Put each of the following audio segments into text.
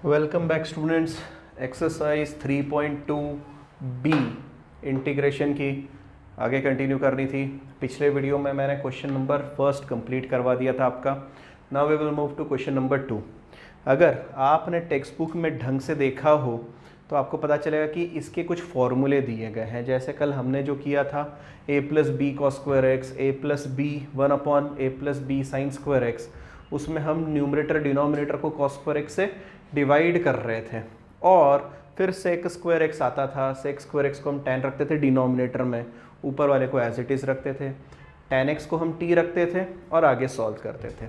Welcome back students. Exercise 3.2 B integration की आगे continue करनी थी। पिछले वीडियो में मैंने क्वेश्चन नंबर फर्स्ट कंप्लीट करवा दिया था आपका। Now we will move to question number 2। अगर आपने टेक्स्ट बुक में ढंग से देखा हो तो आपको पता चलेगा कि इसके कुछ फॉर्मूले दिए गए हैं। जैसे कल हमने जो किया था a plus B cos square x, a plus b 1/a+b sine square x, उसमें हम न्यूमरेटर डिनोमिनेटर को कॉस स्क्वायर एक्स से डिवाइड कर रहे थे और फिर सेक स्क्वायर एक्स आता था। सेक स्क्वायर एक्स को हम tan रखते थे डिनोमिनेटर में, ऊपर वाले को एज इट इज़ रखते थे, tan एक्स को हम t रखते थे और आगे सॉल्व करते थे।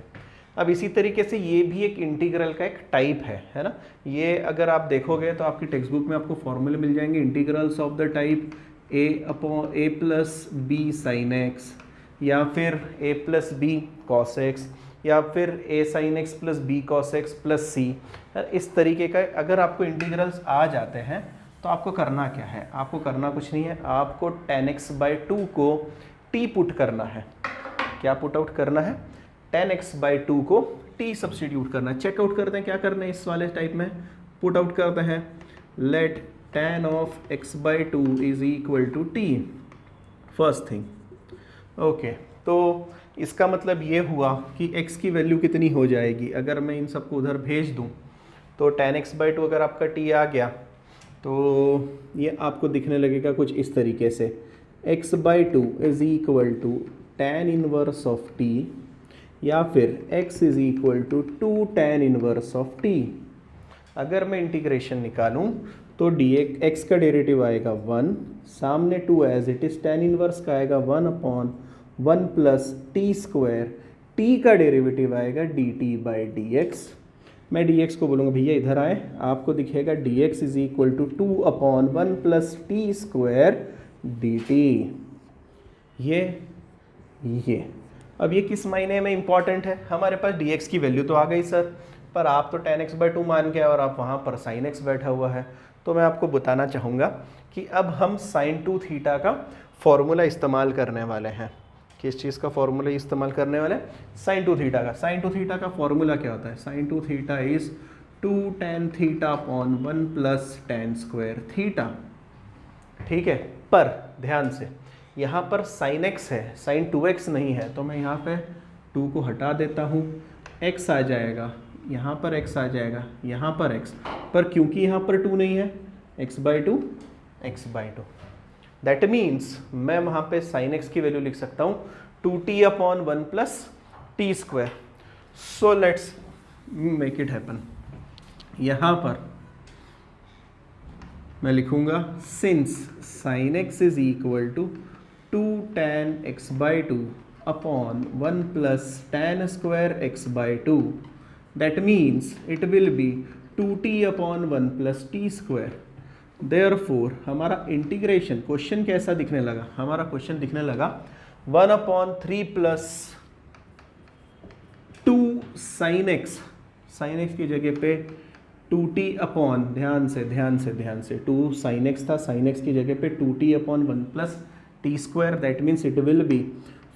अब इसी तरीके से ये भी एक इंटीग्रल का एक टाइप है ना। ये अगर आप देखोगे तो आपकी टेक्स्ट बुक में आपको फॉर्मूले मिल जाएंगे। Integrals of the type a plus B sine X, या फिर a plus B cos X, या फिर a sine X plus B cos X plus C. इस तरीके का अगर आपको इंटीग्रल्स आ जाते हैं तो आपको करना क्या है? आपको करना कुछ नहीं है, आपको tan x/2 को t पुट करना है। क्या पुट आउट करना है? tan x/2 को t सब्सटीट्यूट करना है। चेकआउट करते हैं क्या करना है इस वाले टाइप में। पुट आउट करते हैं, let tan of x/2 is equal to t, first thing. Okay, तो इसका मतलब ये हुआ कि x की वैल्यू कितनी हो जाएगी। अगर मैं इन सबको उधर भेज दूं तो tan x/2 अगर आपका t आ गया तो ये आपको दिखने लगेगा कुछ इस तरीके से। x/2 is equal to tan inverse of t, या फिर x is equal to 2 tan inverse of t। अगर मैं इंटीग्रेशन निकालूं तो dx x का डेरिवेटिव आएगा 1, सामने 2 as it is, tan inverse का आएगा 1/1 प्लस टी स्क्वायर, t का डेरिवेटिव आएगा dt/dx। मैं dx को बोलूँगा भैया इधर आए, आपको दिखेगा dx is equal to 2/1 plus t square dt। ये अब ये किस मायने में इंपॉर्टेंट है? हमारे पास dx की वैल्यू तो आ गई सर, पर आप तो tan x/2 मान के और आप वहाँ पर sin x बैठा हुआ है। तो मैं आपको बताना चाहूँगा कि अब हम sin 2 थीटा का फॉर्मूला इस्तेमाल करने वाले हैं। किस चीज़ का फॉर्मूला इस्तेमाल करने वाले हैं? sin 2 थीटा का। sin 2 थीटा का फॉर्मूला क्या होता है? sin 2 theta is 2 tan θ/1 plus tan square theta. ठीक है, पर ध्यान से यहाँ पर sin x है, sin 2x नहीं है, तो मैं यहाँ पे 2 को हटा देता हूँ, x आ जाएगा, यहाँ पर x आ जाएगा, यहाँ पर x, पर क्योंकि यहाँ पर 2 नहीं है, x/2 दैट मीन्स मैं वहाँ पे sin x की वैल्यू लिख सकता हूँ 2t/1 plus t square. So let's make it happen. यहाँ पर मैं लिखूँगा since sin x is equal to 2 tan x/2/1 plus tan square x/2, that means it will be 2t/1 plus t square. Therefore हमारा integration question कैसा दिखने लगा? हमारा question दिखने लगा 1/3 plus 2 sin x, sin x की जगह पे 2t/, ध्यान से 2 sin x था, sin x की जगह पे 2t/1 plus t square, that means it will be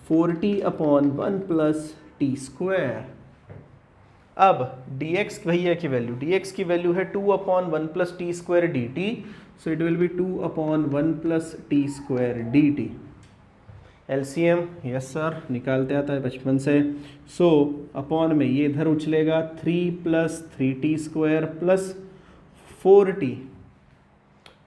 4t/1 plus t square. अब dx भैया की वैल्यू, dx की वैल्यू है 2/1 plus t square dt, so it will be 2/1 plus t square dt। LCM yes sir निकालते आता है बचपन से। सो अपॉन में ये इधर उछलेगा 3 plus 3t square plus 4t,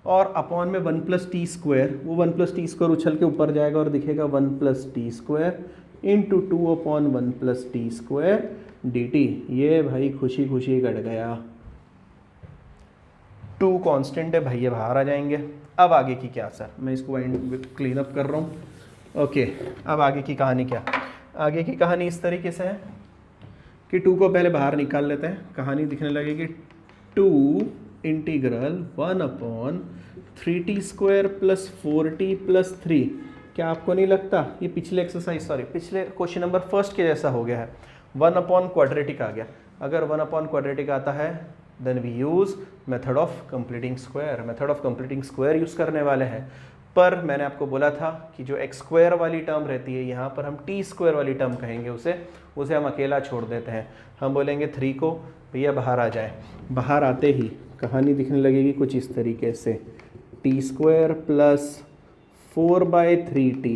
और अपॉन में 1 प्लस टी स्क्वायर, वो 1 प्लस टी स्क्वायर उछल के ऊपर जाएगा और दिखेगा 1 plus t square into 2/1 plus t square dt। ये भाई खुशी खुशी कट गया। 2 कांस्टेंट है भाई, ये बाहर आ जाएंगे। अब आगे की क्या सर? मैं इसको क्लीन अप कर रहा हूँ। ओके, अब आगे की कहानी क्या? आगे की कहानी इस तरीके से है कि 2 को पहले बाहर निकाल लेते हैं। कहानी दिखने लगेगी 2 integral 1/3t square plus 4t plus 3। क्या आपको नहीं लगता ये पिछले क्वेश्चन नंबर फर्स्ट के जैसा हो गया है? 1/क्वाड्रेटिक आ गया। अगर 1/क्वाड्रेटिक आता है then we use method of completing square. Method of completing square use करने वाले हैं। पर मैंने आपको बोला था कि जो एक्स स्क्वायर वाली टर्म रहती है यहाँ पर हम टी स्क्वायर वाली टर्म कहेंगे उसे हम अकेला छोड़ देते हैं। हम बोलेंगे 3 को भैया बाहर आ जाए। बाहर आते ही कहानी दिखने लगेगी कुछ इस तरीके से, T square plus 4/3t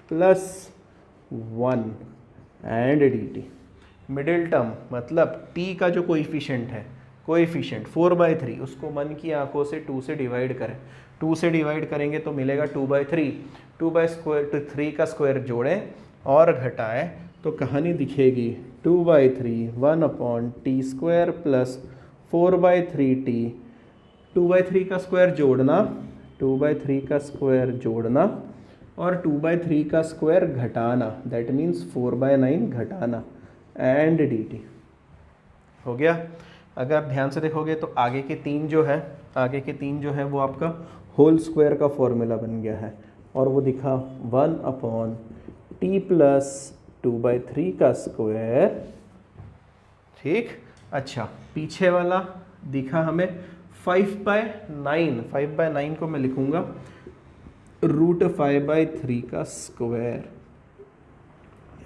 plus 1 and D T. Middle term मतलब t का जो कोएफिशिएंट है, कोएफिशिएंट 4/3, उसको मन की आंखों से 2 से डिवाइड करें। 2 से डिवाइड करेंगे तो मिलेगा 2/3। 2/3 का स्क्वायर जोड़ें और घटाएं तो कहानी दिखेगी 2/3 1/t² प्लस 4/3t। 2/3 का स्क्वायर जोड़ना, 2/3 का स्क्वायर जोड़ना और 2/3 का स्क्वायर घटाना, दैट मीन्स 4/9 घटाना एंड dt हो गया। अगर आप ध्यान से देखोगे तो आगे के तीन जो है वो आपका होल स्क्वायर का फॉर्मूला बन गया है और वो दिखा 1/t प्लस 2/3 का स्क्वायर। ठीक, अच्छा पीछे वाला दिखा हमें 5/9। 5/9 को मैं लिखूंगा √5/3 का स्क्वायर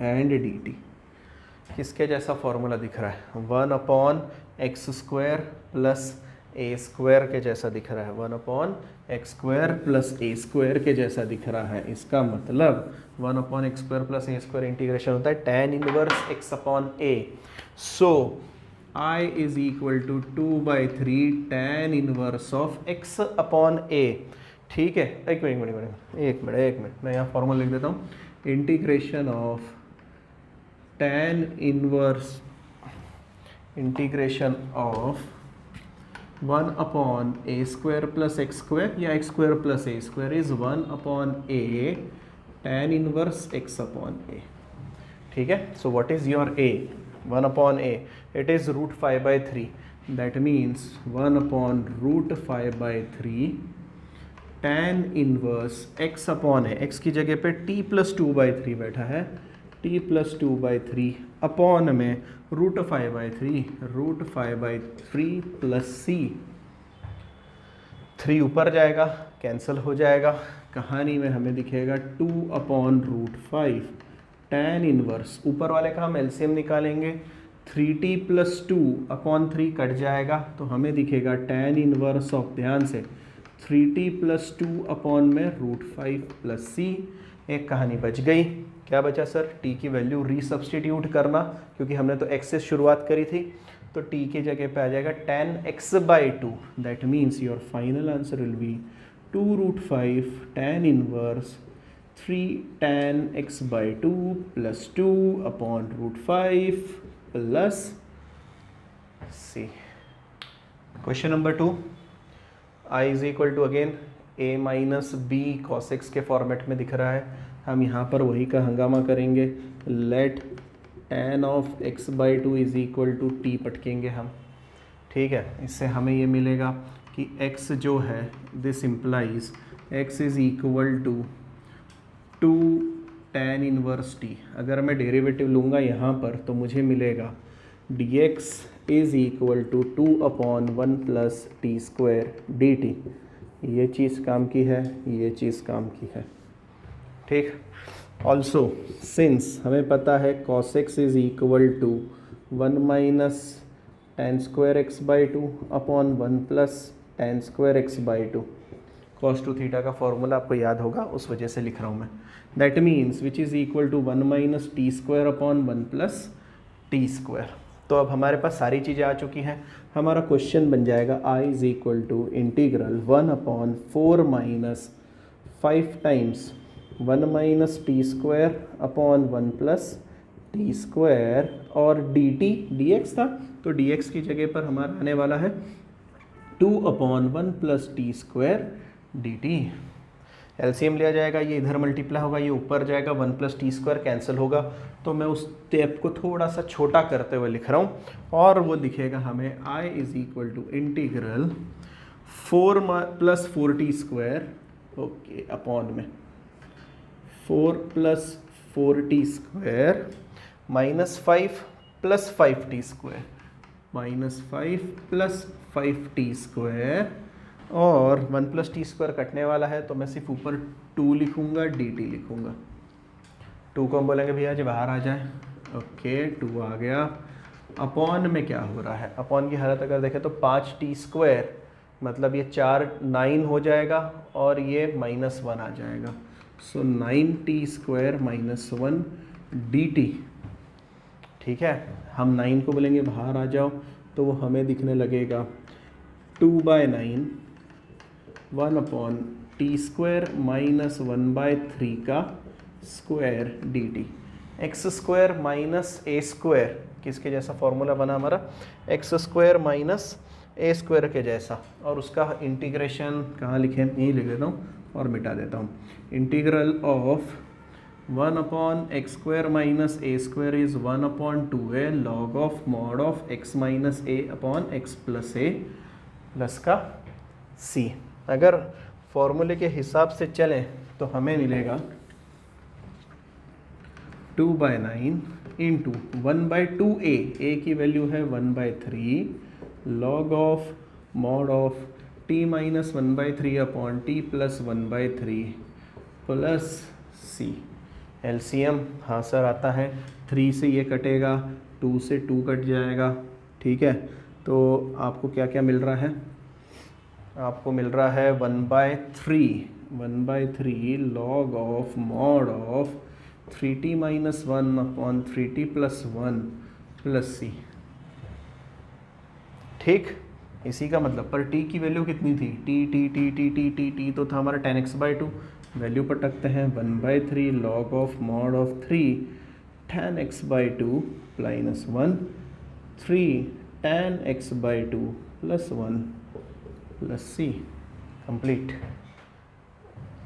एंड dt। किसके जैसा फॉर्मूला दिख रहा है? 1/x² प्लस a² के जैसा दिख रहा है। 1/x² प्लस a² के जैसा दिख रहा है। इसका मतलब 1/x² प्लस a² इंटीग्रेशन होता है tan inverse x/a। So I is equal to 2/3 tan inverse of x/a। ठीक है, एक मिनट मैं यहाँ फॉर्मूला लिख देता हूँ। Integration of tan integration of 1/a² plus x² या x² plus a² is 1/a tan inverse x/a। ठीक है, so what is your a? 1/a, it is √5/3, that means 1/√5/3 tan inverse x/a। x की जगह पे t plus 2/3 बैठा है, t plus 2/3 upon में √5/3 plus c। 3 ऊपर जाएगा, कैंसिल हो जाएगा। कहानी में हमें दिखेगा 2/√5 tan इनवर्स, ऊपर वाले का हम एलसीएम निकालेंगे, 3t प्लस 2/3 कट जाएगा तो हमें दिखेगा tan इनवर्स ऑफ, ध्यान से, 3t प्लस 2 अपॉन में √5 प्लस c। एक कहानी बच गई। क्या बचा सर? t की वैल्यू रीसब्स्टिट्यूट करना, क्योंकि हमने तो x से शुरुआत करी थी, तो t की जगह पे आ जाएगा tan x/2। That means your final answer will be 2√5 tan inverse 3 tan x/2 plus 2/√5 plus c। Question number 2, I is equal to again a minus b cos x के फॉर्मेट में दिख रहा है। हम यहाँ पर वही का हंगामा करेंगे। Let tan of x/2 is equal to t पटकेंगे हम। ठीक है, इससे हमें ये मिलेगा कि x जो है, this implies x is equal to 2 tan inverse t। अगर मैं डेरिवेटिव लूँगा यहाँ पर तो मुझे मिलेगा dx is equal to 2/1 plus t² dt। ये चीज़ काम की है, ये चीज़ काम की है। ठीक, ऑल्सो सिंस हमें पता है cos x is equal to 1 minus tan² x/2 upon 1 plus tan² x/2। cos 2θ का फॉर्मूला आपको याद होगा, उस वजह से लिख रहा हूँ मैं। That means which is equal to 1 minus t² upon 1 plus t²। तो अब हमारे पास सारी चीज़ें आ चुकी हैं। हमारा क्वेश्चन बन जाएगा I is equal to integral 1/4 minus 5 times 1 minus t² upon 1 plus t² और dt dx था, तो dx की जगह पर हमारा आने वाला है 2/1 प्लस t² dt। एलसीएम लिया जाएगा, ये इधर मल्टीप्लाई होगा, ये ऊपर जाएगा, 1 प्लस t² कैंसिल होगा। तो मैं उस स्टेप को थोड़ा सा छोटा करते हुए लिख रहा हूँ और वो दिखेगा हमें I is equal to integral 4 plus 4t² okay upon में 4 plus 4t² minus 5 plus 5t² minus 5 plus 5t² और 1 प्लस टी स्क्वायर कटने वाला है तो मैं सिर्फ ऊपर 2 लिखूँगा, डी टी लिखूँगा। 2 को हम बोलेंगे भैया जी बाहर आ जाए। ओके 2 आ गया। अपॉन में क्या हो रहा है, अपॉन की हालत अगर देखें तो 5 टी स्क्वायर मतलब ये 4 9 हो जाएगा और ये -1 आ जाएगा। सो 9 टी स्क्वायर -1 डी टी। ठीक है, हम 9 को बोलेंगे बाहर आ जाओ तो वो हमें दिखने लगेगा 2/9 1 अपॉन टी स्क्वायर -1/3 का square D T. X square minus A square किसके जैसा फॉर्मूला बना हमारा, X square minus A square के जैसा, और उसका इंटीग्रेशन कहाँ लिखे, यहीं लिख देता हूँ और मिटा देता हूँ। Integral of 1 upon x square minus A square is 1 upon 2a log of mod of x minus A upon x plus A plus का c। अगर फॉर्मूले के हिसाब से चलें तो हमें मिलेगा 2/9 इंटू 1/2a, a की वैल्यू है 1/3 log of mod of t minus 1/3 upon t plus 1/3 plus c। LCM हाँ सर आता है, 3 से ये कटेगा, 2 से 2 कट जाएगा। ठीक है, तो आपको क्या क्या मिल रहा है, आपको मिल रहा है 1/3 log of mod of 3t minus 1 upon 3t plus 1 plus c। ठीक, इसी का मतलब पर t की वैल्यू कितनी थी, t तो था हमारा 10x/2, वैल्यू पटकते हैं 1/3 log of mod of 3 10x/2 plus 1 3 10x/2 plus 1 plus c। Complete.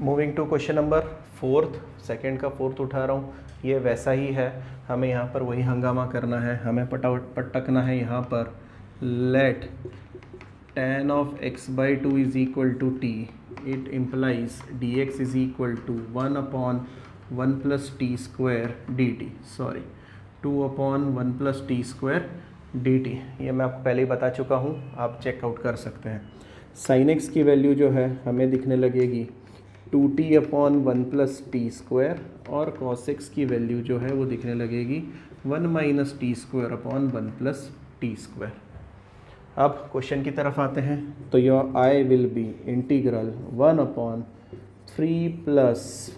Moving to question number 4, second का 4th उठा रहा हूँ। ये वैसा ही है, हमें यहाँ पर वही हंगामा करना है, हमें पटकना है यहाँ पर late tan of x/2 is equal to t, it implies dx is equal to 1 upon 1 plus t square dt, sorry 2 upon 1 plus t square dt। ये मैं आपको पहले ही बता चुका हूँ, आप चेकआउट कर सकते हैं। sin x की वैल्यू जो है हमें दिखने लगेगी 2t upon 1 plus t square, और cos x की वैल्यू जो है वो दिखने लगेगी 1 minus T square upon 1 plus t square. अब क्वेश्चन की तरफ आते हैं, तो your I will B integral 1 upon 3 plus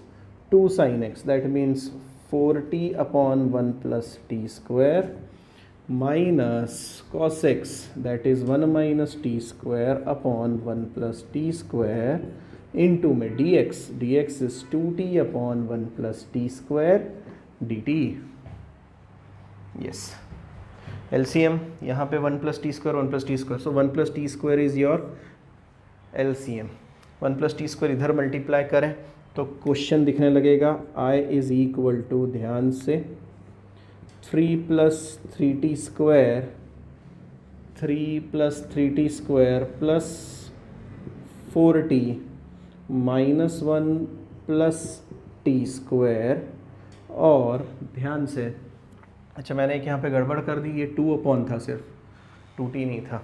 2 sin x, that means 4t upon 1 plus t square minus cos x, that is 1 minus T square upon 1 plus t square into में dx is 2t upon 1 plus t square dt। Yes, LCM यहाँ पे 1 plus t square 1 plus t square, so 1 plus t square is your LCM. 1 plus t square इधर multiply करें तो question दिखने लगेगा I is equal to, ध्यान से 3 plus 3t square 3 plus 3t square plus 4t minus 1 plus t square, और ध्यान से, अच्छा मैंने एक यहाँ पे गड़बड़ कर दी, ये 2 अपॉन था, सिर्फ 2t नहीं था।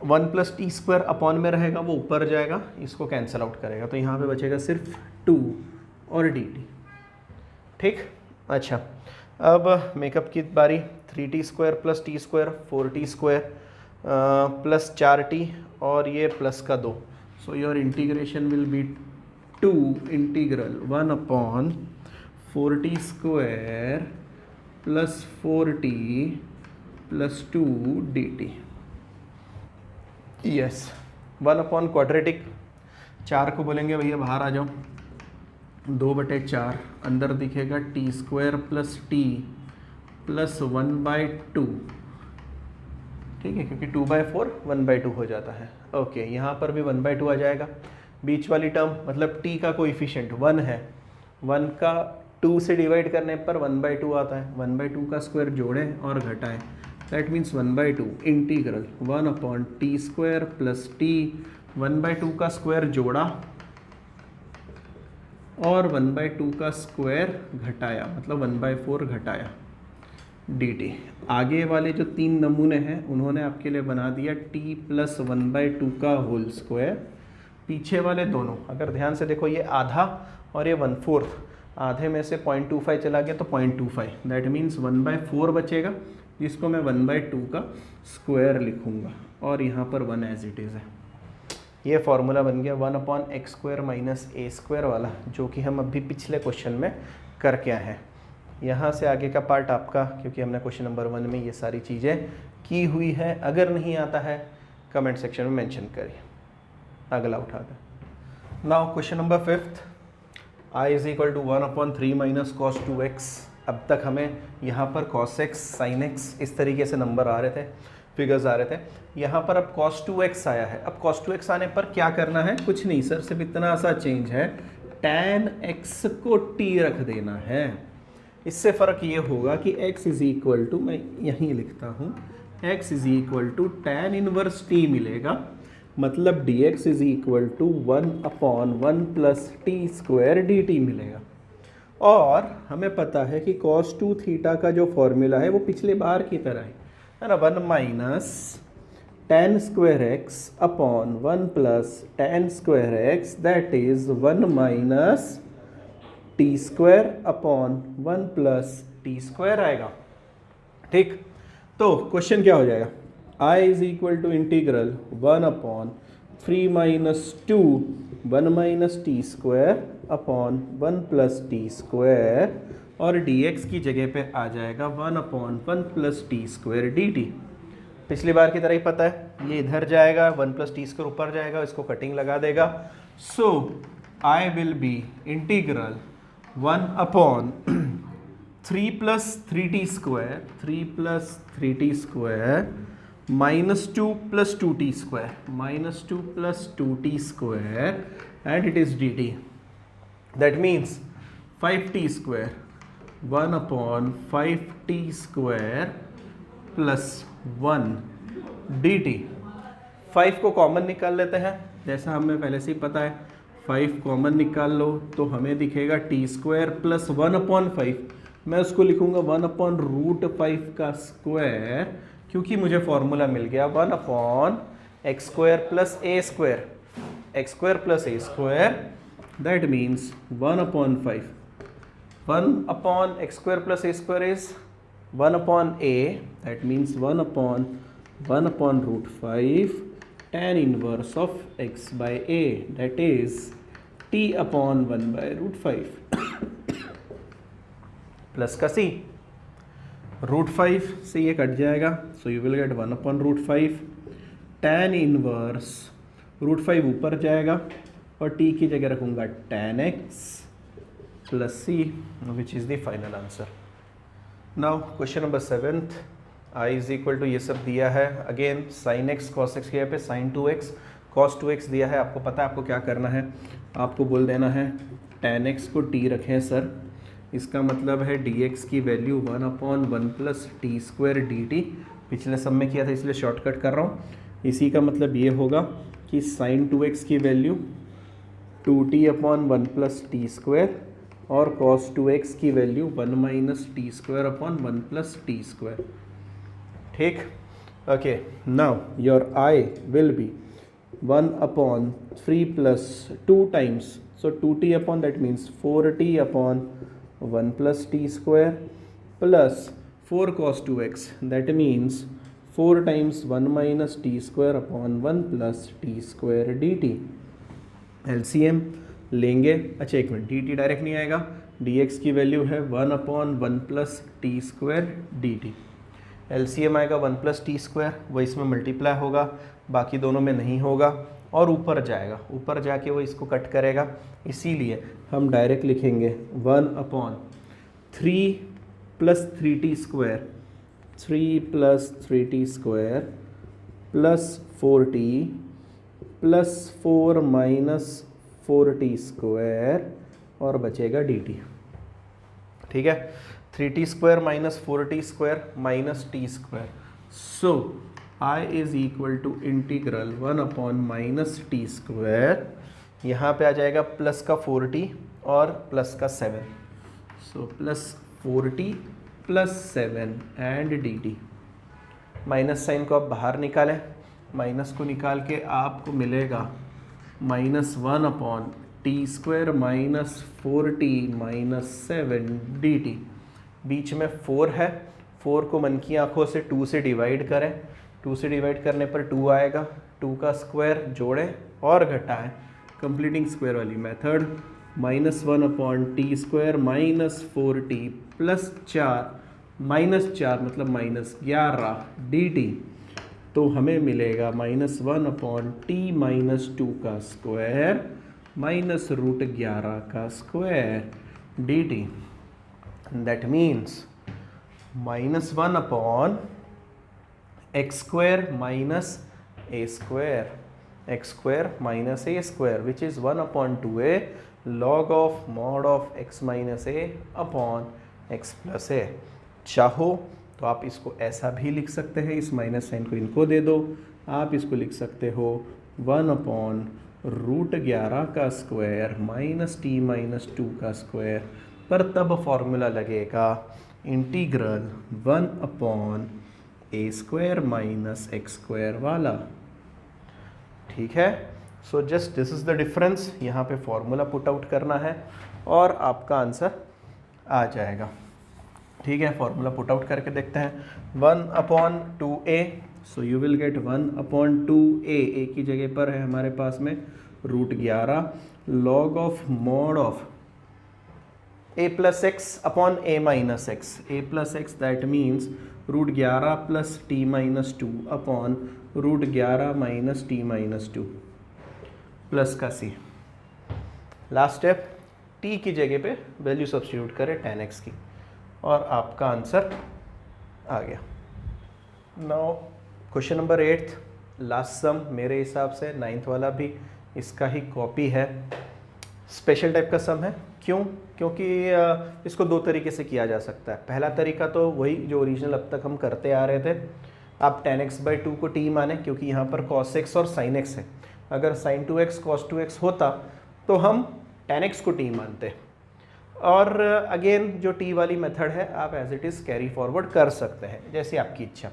1 प्लस टी स्क्वायर अपॉन में रहेगा, वो ऊपर जाएगा, इसको कैंसिल आउट करेगा, तो यहाँ पे बचेगा सिर्फ 2 और dt। ठीक, अच्छा अब मेकअप की बारी, 3t square plus t square 4t square plus 4t और ये प्लस का 2, so your integration will be 2 integral 1 upon 4t square plus 4t plus 2 dt। Yes, 1 upon quadratic, 4 को बोलेंगे भैया बाहर आ जाओ, 2/4 अंदर दिखेगा T square plus T plus 1/2। ठीक है, क्योंकि 2/4 1/2 हो जाता है। ओके, यहाँ पर भी 1/2 आ जाएगा। बीच वाली टर्म मतलब t का कोएफिशिएंट 1 है, 1 का 2 से डिवाइड करने पर 1/2 आता है, 1/2 का स्क्वायर जोड़ें और घटाएं, that means 1/2 integral 1 upon T square plus T, 1/2 का स्क्वायर जोड़ा और 1/2 का स्क्वायर घटाया, मतलब 1/4 घटाया, dt। आगे वाले जो 3 नमूने हैं उन्होंने आपके लिए बना दिया t प्लस 1/2 का होल स्क्वायर। पीछे वाले दोनों अगर ध्यान से देखो, ये आधा और ये 1/4, आधे में से 0.25 चला गया तो 0.25, दैट मीन्स 1/4 बचेगा, जिसको मैं 1/2 का स्क्वायर लिखूंगा और यहाँ पर 1 एज इट इज़ है। ये फॉर्मूला बन गया 1/x² माइनस a² वाला, जो कि हम अभी पिछले क्वेश्चन में करके आए हैं। यहाँ से आगे का पार्ट आपका, क्योंकि हमने क्वेश्चन नंबर 1 में ये सारी चीज़ें की हुई है। अगर नहीं आता है कमेंट सेक्शन में मेंशन करिए, अगला उठाते हैं। Now question number 5, I is equal to 1/3 minus cos 2x। अब तक हमें यहाँ पर cos x, sin x इस तरीके से नंबर आ रहे थे, फिगर्स आ रहे थे। यहाँ पर अब cos 2x आया है। अब cos 2x आने पर क्या करना है? कुछ नहीं सर, सिर्फ इतना सा चेंज है, tan x को t रख देना है। इससे फ़र्क ये होगा कि x इज इक्वल टू, मैं यहीं लिखता हूँ, x is equal to tan inverse t मिलेगा, मतलब dx is equal to 1/1 plus t² dt मिलेगा। और हमें पता है कि cos 2 थीटा का जो फॉर्मूला है वो पिछले बार की तरह है ना, 1 minus tan² x upon 1 plus tan² x, that is 1 minus t² upon 1 plus t² आएगा। ठीक, तो क्वेश्चन क्या हो जाएगा? I is equal to integral 1/3 minus 2 1 minus t² upon 1 plus t², और dx की जगह पे आ जाएगा 1/1 प्लस t² dt। पिछली बार की तरह ही पता है, ये इधर जाएगा, 1 प्लस t² ऊपर जाएगा, इसको कटिंग लगा देगा। सो I will be integral 1/3 plus 3t² minus 2 plus 2t² minus 2 plus 2t² and it is dt। That means 5t² 1/5t² plus 1 dt। 5 को कॉमन निकाल लेते हैं, जैसा हमें पहले से ही पता है, 5 कॉमन निकाल लो तो हमें दिखेगा t² प्लस 1/5। मैं उसको लिखूंगा 1/√5 का स्क्वायर, क्योंकि मुझे फॉर्मूला मिल गया 1/x² plus a², x² plus a², that means 1/5। 1/x² plus a² is 1/a, that means 1/1/√5 tan inverse of x by a, that is t/1/√5 plus का c, √5 से ये कट जाएगा, so you will get 1/√5 tan inverse, √5 ऊपर जाएगा और t की जगह रखूंगा tan x plus c, which is the final answer. Now question number 7, I is equal to, ये सब दिया है again, sin x cos x की जगह पे sin 2x cos 2x दिया है। आपको पता है आपको क्या करना है, आपको बोल देना है tan x को t रखें सर, इसका मतलब है dx की वैल्यू 1/1 प्लस t² dt। पिछले सब में किया था इसलिए शॉर्टकट कर रहा हूँ। इसी का मतलब ये होगा कि sin 2x की वैल्यू 2t/1 प्लस t² और cos 2x की value 1 minus t²/1 plus t²। ठीक, okay. Now your I will be 1/3 plus 2 times, so 2t/ that means 4t/1 plus t² plus 4 cos 2x, that means 4 times 1 minus t²/1 plus t² dt। LCM लेंगे, अच्छा एक minute, dt direct नहीं आएगा, dx की value है 1/1 plus t² dt। LCM आएगा 1 plus t², वो इसमें मल्टीप्लाई होगा, बाकी दोनों में नहीं होगा, और ऊपर जाएगा, ऊपर जाके वो इसको कट करेगा, इसीलिए हम डायरेक्ट लिखेंगे 1/3 plus 3t² 3 plus 3t² plus 4t plus 4 minus 4t² और बचेगा dt। ठीक है, 3t² minus 4t² minus t², so I is equal to integral 1/-t², यहाँ पे आ जाएगा प्लस का 4t और प्लस का 7, सो plus 4t +7 and dt। Minus sine को आप बाहर निकालें, माइनस को निकाल के आपको मिलेगा -1/t² -4t -7 dt। बीच में 4 है, 4 को मन की आंखों से 2 से डिवाइड करें, 2 से डिवाइड करने पर 2 आएगा, 2 का स्क्वायर जोड़ें और घटाएं, कंप्लीटिंग स्क्वायर वाली मेथड। -1/t² -4t +4 मतलब -11 dt। तो हमें मिलेगा -1/t -2 का स्क्वायर -√11 का square dt। That means -1/x² -a² which is 1/2a log of mod of x minus a upon x plus a। चाहो तो आप इसको ऐसा भी लिख सकते हैं, इस माइनस साइन को इनको दे दो, आप इसको लिख सकते हो 1/√11 का स्क्वायर -t -2 का स्क्वायर, पर तब फॉर्मूला लगेगा इंटीग्रल 1/a² -x² वाला। ठीक है, so just this is the difference. यहाँ पे फॉर्मूला पुट आउट करना है और आपका आंसर आ जाएगा। ठीक है, फॉर्मूला पुट आउट करके देखते हैं। 1/2a, so you will get 1/2a, a की जगह पर है हमारे पास में √11 log of mod of a plus x upon a minus x, a plus x that means √11 plus t minus 2 upon √11 minus t minus 2 plus का c। Last step, t की जगह पे वैल्यू सब्स्टिट्यूट करें tan x की और आपका answer आ गया। Now question number 8, last सम, मेरे हिसाब से 9th वाला भी इसका ही कॉपी है। स्पेशल टाइप का सम है, क्यों? क्योंकि इसको दो तरीके से किया जा सकता है। पहला तरीका तो वही जो ओरिजिनल अब तक हम करते आ रहे थे, आप tan x/2 को t माने, क्योंकि यहाँ पर cos x और sin x है। अगर sin 2x cos 2x होता तो हम tan x को t मानते। और अगेन जो t वाली मेथड है आप as it is carry forward कर सकते हैं, जैसी आपकी इच्छा।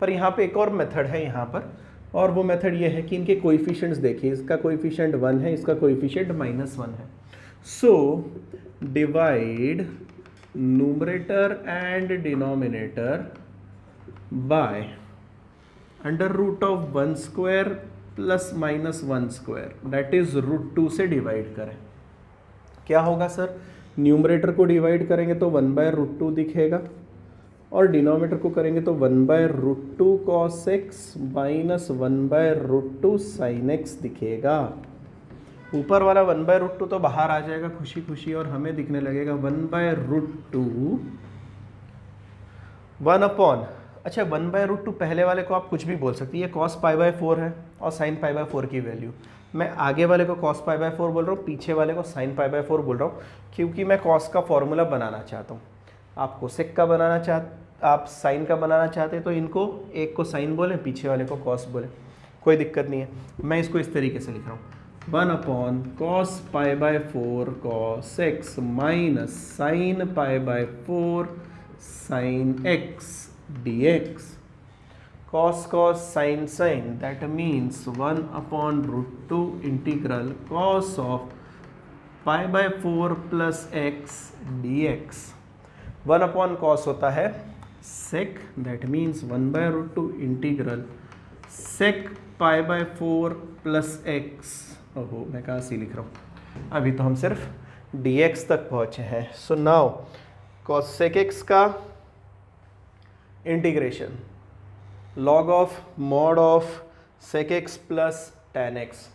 पर यहाँ पे एक और मेथड है यहाँ पर, और वो मेथड ये है कि इनके कोएफिशिएंट्स देखिए, इसका कोएफिशिएंट 1 है, इसका कोएफिशिएंट -1 है। So divide numerator and denominator by √1² plus -1², that is √2 से डिवाइड करें। क्या होगा सर? न्यूमरेटर को डिवाइड करेंगे तो 1/√2 दिखेगा और डिनोमिनेटर को करेंगे तो 1/√2 cos x minus 1/√2 sin x दिखेगा। ऊपर वाला 1/√2 तो बाहर आ जाएगा खुशी खुशी और हमें दिखने लगेगा 1/√2 1 अपॉन, अच्छा 1/√2 पहले वाले को आप कुछ भी बोल सकते हैं, ये cos π/4 है और sin π/4 की वैल्यू। मैं आगे वाले को cos π/4 बोल रहा हूँ, पीछे वाले को sin π/4 बोल रहा हूँ, क्योंकि मैं cos का फॉर्मूला बनाना चाहता हूँ। आप cosec का बनाना आप sin का बनाना चाहते हैं तो इनको एक को sin बोलें, पीछे वाले को cos बोलें, कोई दिक्कत नहीं है। मैं इसको इस तरीके से लिख रहा हूँ, 1/cos π/4 cos x minus sin π/4 sin x dx। cos sin that means 1/√2 integral cos of π/4 plus x dx। 1/cos होता है sec, that means 1/√2 integral sec π/4 plus x। ओहो, मैं कहाँ सी लिख रहा हूँ, अभी तो हम सिर्फ dx तक पहुँचे हैं। So now cos sec x का integration log of mod of sec x plus tan x,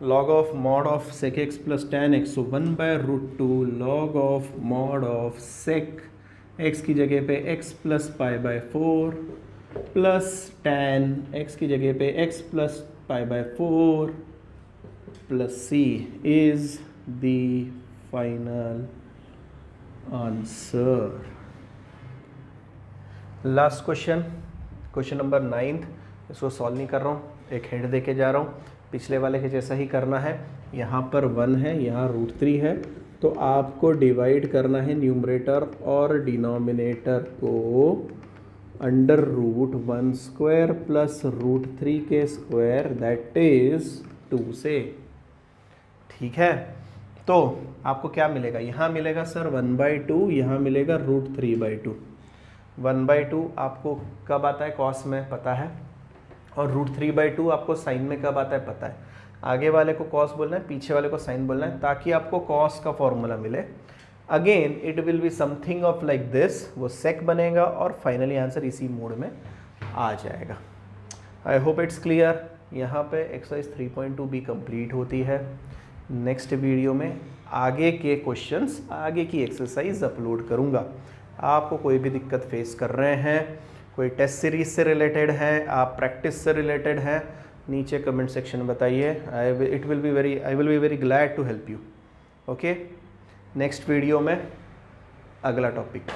log of mod of sec x plus tan x, so 1/√2 log of mod of sec x की जगह पे x plus π/4 plus tan x की जगह पे x plus π/4 plus c is the final answer। Last question, question number 9, इसको solve नहीं कर रहा हूँ, एक हेड दे के जा रहा हूँ। पिछले वाले के जैसा ही करना है। यहाँ पर 1 है, यहाँ √3 है, तो आपको डिवाइड करना है न्यूमरेटर और डिनोमिनेटर को under root 1 square plus root 3 के स्क्वायर दैट इज 2 से। ठीक है, तो आपको क्या मिलेगा, यहाँ मिलेगा सर 1/2, यहाँ मिलेगा रूट 3/2। 1/2 आपको कब आता है कॉस में पता है, और रूट 3/2 आपको साइन में कब आता है पता है। आगे वाले को कॉस बोलना है, पीछे वाले को साइन बोलना है, ताकि आपको कॉस का फॉर्मूला मिले। Again it will be something of like this, वो सेक बनेगा और फाइनली आंसर इसी मोड में आ जाएगा। I hope it's clear. यहाँ पे एक्सरसाइज 3.2 भी कंप्लीट होती है। नेक्स्ट वीडियो में आगे के क्वेश्चंस, आगे की एक्सरसाइज अपलोड करूँगा। आपको कोई भी दिक्कत फेस कर रहे हैं, कोई टेस्ट सीरीज से रिलेटेड है, आप प्रैक्टिस से रिलेटेड हैं, नीचे कमेंट सेक्शन में बताइए। I will be very glad to help you. Okay, next video में अगला टॉपिक।